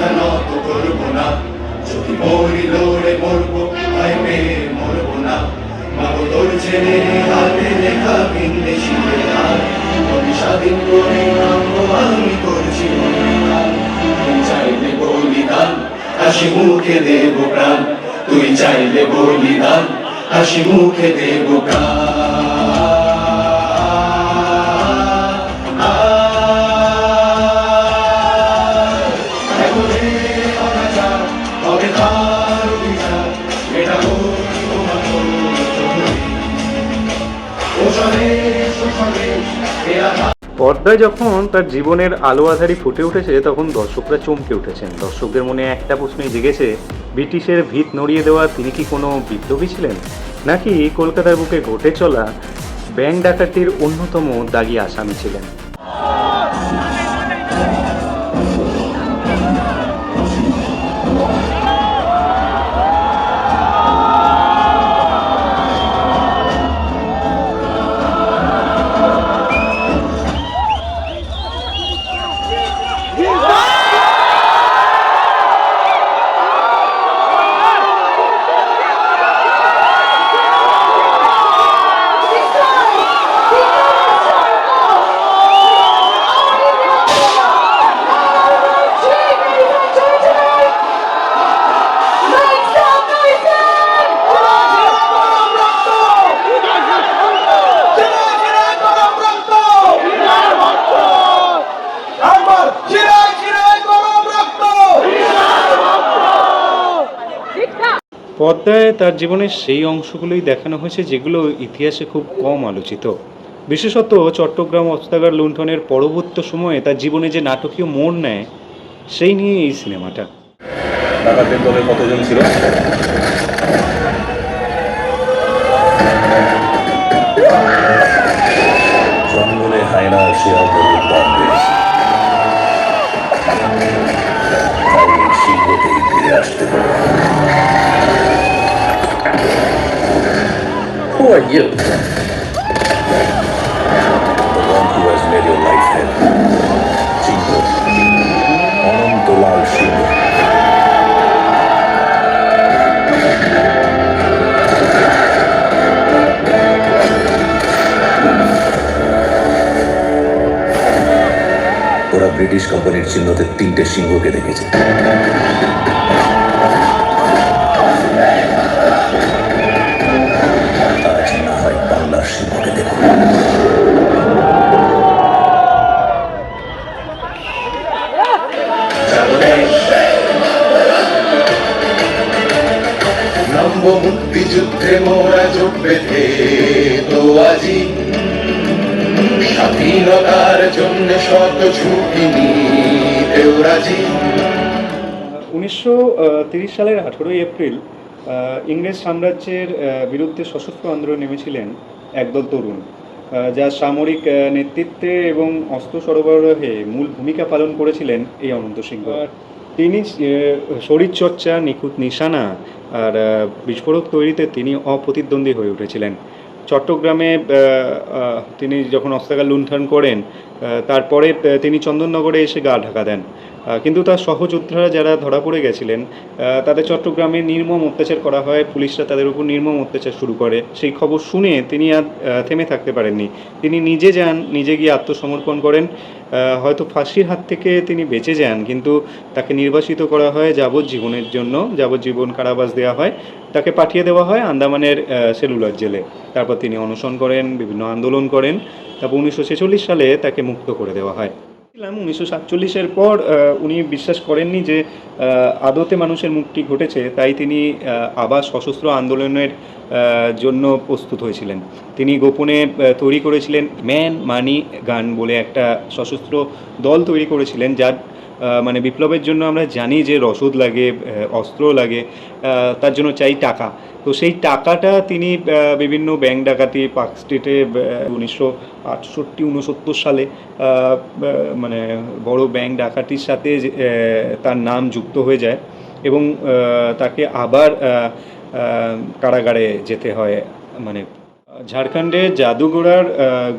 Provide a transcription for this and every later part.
মাথা নত করবো না, যদি মরি লড়ে মরবো, ভয় পেয়ে মরবো না। মাগো তোর ছেলে হাতে লেখা বিন্দেশিতে হাত, আমি স্বাধীন করে নামবো, আমি করছি অঙ্গীকার। তুই চাইলে বলিদান, হাসি মুখে দেব প্রাণ, তুই চাইলে বলিদান, হাসি মুখে দেব প্রাণ। পর্দায় যখন তার জীবনের আলো আঁধারি ফুটে উঠেছে তখন দর্শকরা চমকে উঠেছেন। দর্শকদের মনে একটা প্রশ্নই জেগেছে, ব্রিটিশের ভিত নড়িয়ে দেওয়া তিনি কি কোনো বিপ্লবী ছিলেন, নাকি কলকাতার বুকে ঘটে চলা ব্যাংক ডাকাতির অন্যতম দাগী আসামি ছিলেন? পর্দায় তার জীবনের সেই অংশগুলোই দেখানো হয়েছে যেগুলো ইতিহাসে খুব কম আলোচিত। বিশেষত চট্টগ্রাম অস্ত্রাগার লুণ্ঠনের পরবর্তী সময়ে তার জীবনে যে নাটকীয় মোড় নেয় সেই নিয়ে এই সিনেমাটা। ডাকাতের দলে কতজন ছিল? জঙ্গলে হায়না শিয়াল শীঘ্রতেই ফিরে আসতে হবে। Who are you? The one who has made your life hell. Chingo. Anantolal Singh. ওরা ব্রিটিশ কোম্পানির চিহ্নতে 3টে সিংহকে দেখেছে। মুক্তিযুদ্ধে মোরা যোগ বেঁধে তো আজি, স্বাধীনতার জন্য শত ঝুঁকি নিতেও রাজি। 1930 সালের 18 এপ্রিল ইংরেজ সাম্রাজ্যের বিরুদ্ধে সশস্ত্র আন্দোলনে নেমেছিলেন একদল তরুণ, যার সামরিক নেতৃত্বে এবং অস্ত্র সরবরাহে মূল ভূমিকা পালন করেছিলেন এই অনন্ত সিংহ। তিনি শরীরচর্চা, নিখুঁত নিশানা আর বিস্ফোরক তৈরিতে তিনি অপ্রতিদ্বন্দ্বী হয়ে উঠেছিলেন। চট্টগ্রামে তিনি যখন অস্ত্রাগার লুণ্ঠন করেন তারপরে তিনি চন্দননগরে এসে গা ঢাকা দেন, কিন্তু তার সহযোদ্ধারা যারা ধরা পড়ে গেছিলেন তাদের চট্টগ্রামে নির্মম অত্যাচার করা হয়, পুলিশরা তাদের উপর নির্মম অত্যাচার শুরু করে। সেই খবর শুনে তিনি আর থেমে থাকতে পারেননি, তিনি নিজে যান, নিজে গিয়ে আত্মসমর্পণ করেন। হয়তো ফাঁসির হাত থেকে তিনি বেঁচে যান, কিন্তু তাকে নির্বাসিত করা হয় যাবজ্জীবনের জন্য, যাবজ্জীবন কারাবাস দেওয়া হয়, তাকে পাঠিয়ে দেওয়া হয় আন্দামানের সেলুলার জেলে। তারপর তিনি অনশন করেন, বিভিন্ন আন্দোলন করেন, তারপর 1946 সালে তাকে মুক্ত করে দেওয়া হয়। 1947-এর পর উনি বিশ্বাস করেননি যে আদতে মানুষের মুক্তি ঘটেছে, তাই তিনি আবার সশস্ত্র আন্দোলনের জন্য প্রস্তুত হয়েছিলেন। তিনি গোপনে তৈরি করেছিলেন ম্যান মানি গান বলে একটা সশস্ত্র দল তৈরি করেছিলেন, যার মানে বিপ্লবের জন্য আমরা জানি যে রসদ লাগে, অস্ত্র লাগে, তার জন্য চাই টাকা। তো সেই টাকাটা তিনি বিভিন্ন ব্যাংক ডাকাতি, পার্ক স্ট্রিটে 1968-69 সালে মানে বড় ব্যাংক ডাকাতির সাথে তার নাম যুক্ত হয়ে যায় এবং তাকে আবার কারাগারে যেতে হয়। মানে ঝাড়খণ্ডের জাদুগোড়ার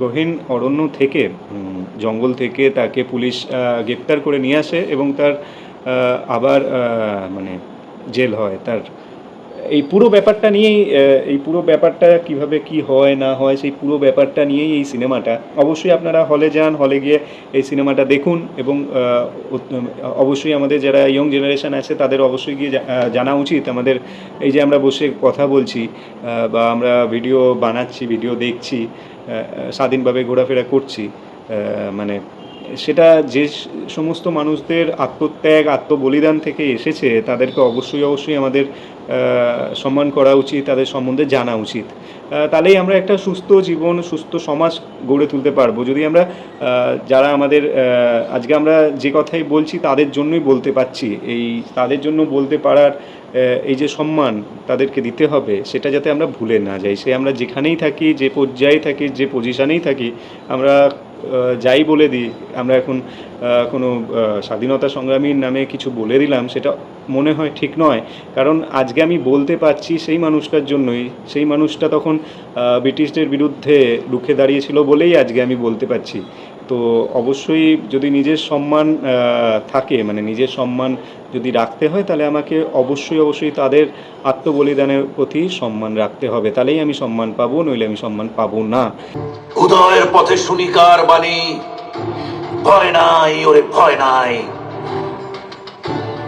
গহীন অরণ্য থেকে, জঙ্গল থেকে তাকে পুলিশ গ্রেপ্তার করে নিয়ে আসে এবং তার আবার মানে জেল হয়, তার এই পুরো ব্যাপারটা নিয়েই এই পুরো ব্যাপারটা কিভাবে কি হয় না হয় সেই পুরো ব্যাপারটা নিয়েই এই সিনেমাটা। অবশ্যই আপনারা হলে যান, হলে গিয়ে এই সিনেমাটা দেখুন এবং অবশ্যই আমাদের যারা ইয়ং জেনারেশন আছে তাদের অবশ্যই গিয়ে জানা উচিত আমাদের এই যে আমরা বসে কথা বলছি বা আমরা ভিডিও বানাচ্ছি, ভিডিও দেখছি, স্বাধীনভাবে ঘোরাফেরা করছি, মানে সেটা যে সমস্ত মানুষদের আত্মত্যাগ আত্মবলিদান থেকে এসেছে তাদেরকে অবশ্যই আমাদের সম্মান করা উচিত, তাদের সম্বন্ধে জানা উচিত। তাহলেই আমরা একটা সুস্থ জীবন, সুস্থ সমাজ গড়ে তুলতে পারবো। যদি আমরা যারা আমাদের আজকে আমরা যে কথাই বলছি তাদের জন্যই বলতে পারছি, এই তাদের জন্য বলতে পারার এই যে সম্মান তাদেরকে দিতে হবে সেটা যাতে আমরা ভুলে না যাই। সে আমরা যেখানেই থাকি, যে পর্যায়ে থাকি, যে পজিশানেই থাকি, আমরা যাই বলে দিই, আমরা এখন কোনো স্বাধীনতা সংগ্রামীর নামে কিছু বলে দিলাম, সেটা মনে হয় ঠিক নয়। কারণ আজকে আমি বলতে পারছি সেই মানুষটার জন্যই, সেই মানুষটা তখন ব্রিটিশদের বিরুদ্ধে রুখে দাঁড়িয়েছিল বলেই আজকে আমি বলতে পারছি। তো অবশ্যই যদি নিজের সম্মান থাকে, মানে নিজের সম্মান যদি রাখতে হয়, তাহলে আমাকে অবশ্যই তাদের আত্মবলিদানের প্রতি সম্মান রাখতে হবে। তাহলেই আমি সম্মান পাবো, নইলে আমি সম্মান পাবো না। উদয়ের পথে শুনিকার বাণী, ভয় নাই ওরে ভয় নাই,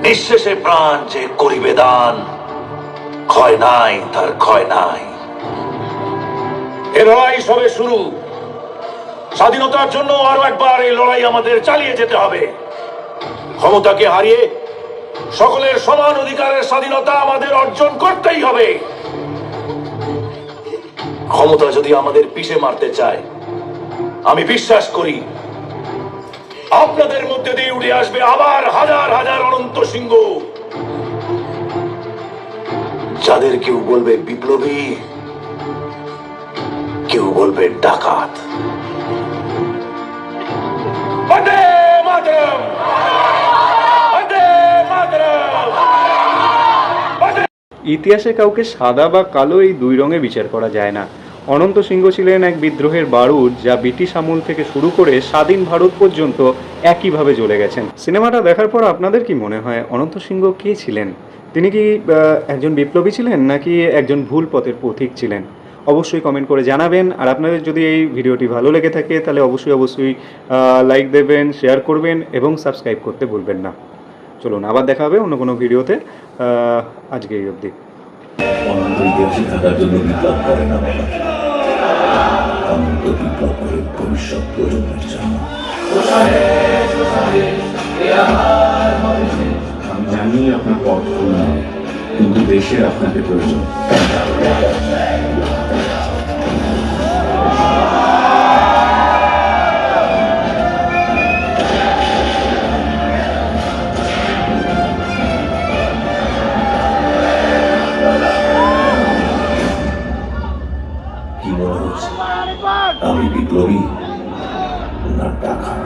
নিঃশেষে প্রাণ যে করিবে দান, ক্ষয় নাই তার ক্ষয় নাই। এ লড়াই সবে শুরু, স্বাধীনতার জন্য আরো একবার এই লড়াই আমাদের চালিয়ে যেতে হবে। ক্ষমতাকে হারিয়ে সকলের সমান অধিকারের স্বাধীনতা আমাদের অর্জন করতেই হবে। ক্ষমতা যদি আমাদের পিছে মারতে চায়, আমি বিশ্বাস করি আপনাদের মধ্যে দিয়ে উঠে আসবে আবার হাজার হাজার অনন্ত সিংহ, যাদের কেউ বলবে বিপ্লবী, কেউ বলবে ডাকাত। বন্দে মাতরম! বন্দে মাতরম! ইতিহাসে কাউকে সাদা বা কালো এই দুই রঙে বিচার করা যায় না। অনন্ত সিংহ ছিলেন এক বিদ্রোহের বারুদ, যা ব্রিটিশ আমল থেকে শুরু করে স্বাধীন ভারত পর্যন্ত একইভাবে জ্বলে গেছেন। সিনেমাটা দেখার পর আপনাদের কি মনে হয়, অনন্ত সিংহ কে ছিলেন? তিনি কি একজন বিপ্লবী ছিলেন, নাকি একজন ভুল পথের পথিক ছিলেন? অবশ্যই কমেন্ট করে জানাবেন। আর আপনাদের যদি এই ভিডিওটি ভালো লেগে থাকে তাহলে অবশ্যই লাইক দেবেন, শেয়ার করবেন এবং সাবস্ক্রাইব করতে ভুলবেন না। চলুন আবার দেখা হবে অন্য কোনো ভিডিওতে। আজকে এই অবধি। অনন্ত ইতিহাসে থাকার জন্য বিপ্লব করে না বাবা, অনন্ত বিপ্লব করে ভবিষ্যৎ প্রজন্মের জন্য। আমি জানি আপনার পথ ভুল নয়, কিন্তু দেশের আপনাকে প্রয়োজন। কি মনে হচ্ছে আমি বিপ্লবী না ডাকাত?